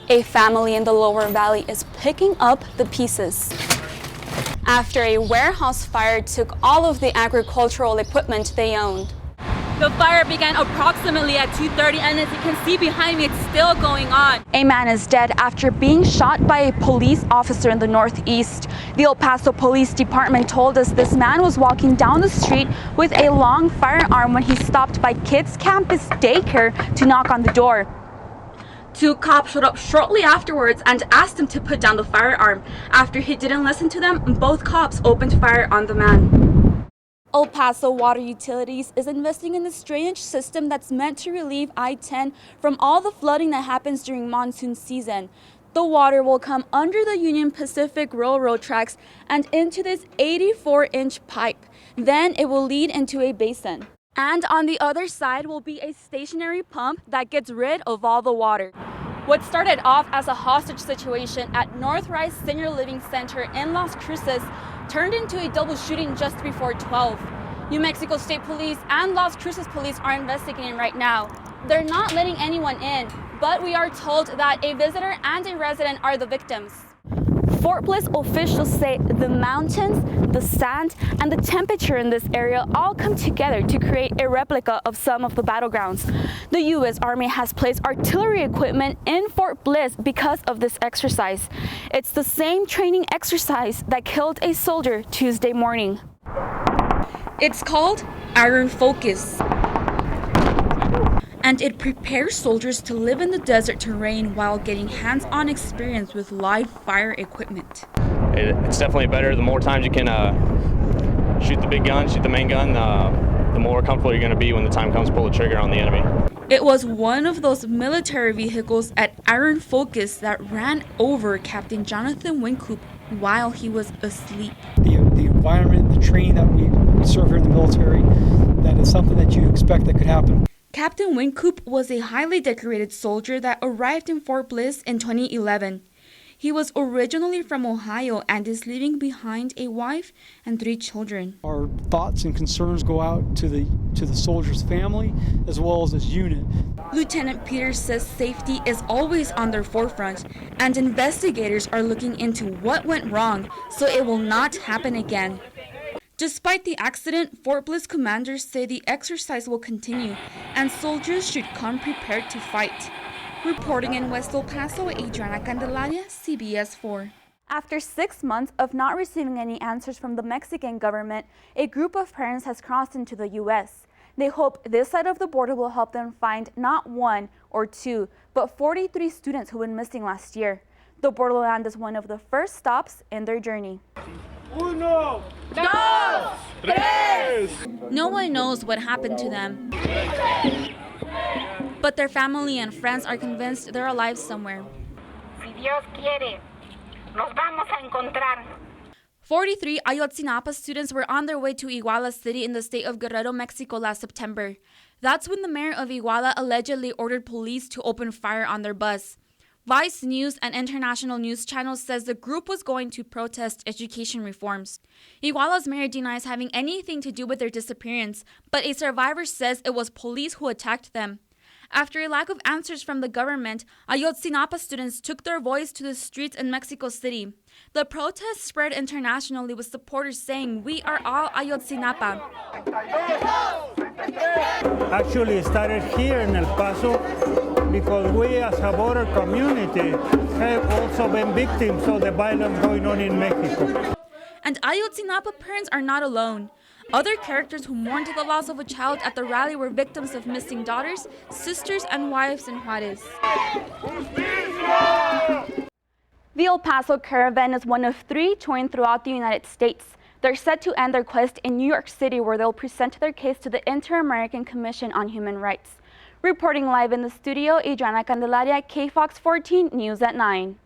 A family in the lower valley is picking up the pieces after a warehouse fire took all of the agricultural equipment they owned. The fire began approximately at 2:30, and as you can see behind me, it's still going on. A man is dead after being shot by a police officer in the Northeast. The El Paso Police Department told us this man was walking down the street with a long firearm when he stopped by Kids Campus Daycare to knock on the door. Two cops showed up shortly afterwards and asked him to put down the firearm. After he didn't listen to them, both cops opened fire on the man. El Paso Water Utilities is investing in this drainage system that's meant to relieve I-10 from all the flooding that happens during monsoon season. The water will come under the Union Pacific Railroad tracks and into this 84-inch pipe. Then it will lead into a basin. And on the other side will be a stationary pump that gets rid of all the water. What started off as a hostage situation at North Rise Senior Living Center in Las Cruces turned into a double shooting just before 12. New Mexico State Police and Las Cruces Police are investigating right now. They're not letting anyone in, but we are told that a visitor and a resident are the victims. Fort Bliss officials say the mountains, the sand, and the temperature in this area all come together to create a replica of some of the battlegrounds. The U.S. Army has placed artillery equipment in Fort Bliss because of this exercise. It's the same training exercise that killed a soldier Tuesday morning. It's called Iron Focus, and it prepares soldiers to live in the desert terrain while getting hands-on experience with live fire equipment. It's definitely better. The more times you can shoot the big gun, shoot the main gun, the more comfortable you're going to be when the time comes to pull the trigger on the enemy. It was one of those military vehicles at Iron Focus that ran over Captain Jonathan Wincoop while he was asleep. The environment, the training that we serve here in the military, that is something that you expect that could happen. Captain Wincoop was a highly decorated soldier that arrived in Fort Bliss in 2011. He was originally from Ohio and is leaving behind a wife and 3 children. Our thoughts and concerns go out to the soldier's family as well as his unit. Lieutenant Peters says safety is always on their forefront, and investigators are looking into what went wrong so it will not happen again. Despite the accident, Fort Bliss commanders say the exercise will continue and soldiers should come prepared to fight. Reporting in West El Paso, Adriana Candelaria, CBS 4. After 6 months of not receiving any answers from the Mexican government, a group of parents has crossed into the U.S. They hope this side of the border will help them find not 1 or 2, but 43 students who went missing last year. The borderland is one of the first stops in their journey. Uno, dos, tres. No one knows what happened to them, but their family and friends are convinced they're alive somewhere. Si Dios quiere, nos vamos a encontrar. 43 Ayotzinapa students were on their way to Iguala City in the state of Guerrero, Mexico last September. That's when the mayor of Iguala allegedly ordered police to open fire on their bus. Vice News, an international news channel, says the group was going to protest education reforms. Iguala's mayor denies having anything to do with their disappearance, but a survivor says it was police who attacked them. After a lack of answers from the government, Ayotzinapa students took their voice to the streets in Mexico City. The protest spread internationally with supporters saying, "We are all Ayotzinapa." Actually started here in El Paso because we as a border community have also been victims of the violence going on in Mexico. And Ayotzinapa parents are not alone. Other characters who mourned the loss of a child at the rally were victims of missing daughters, sisters, and wives in Juarez. The El Paso Caravan is one of 3 touring throughout the United States. They're set to end their quest in New York City, where they'll present their case to the Inter-American Commission on Human Rights. Reporting live in the studio, Adriana Candelaria, KFOX 14 News at 9.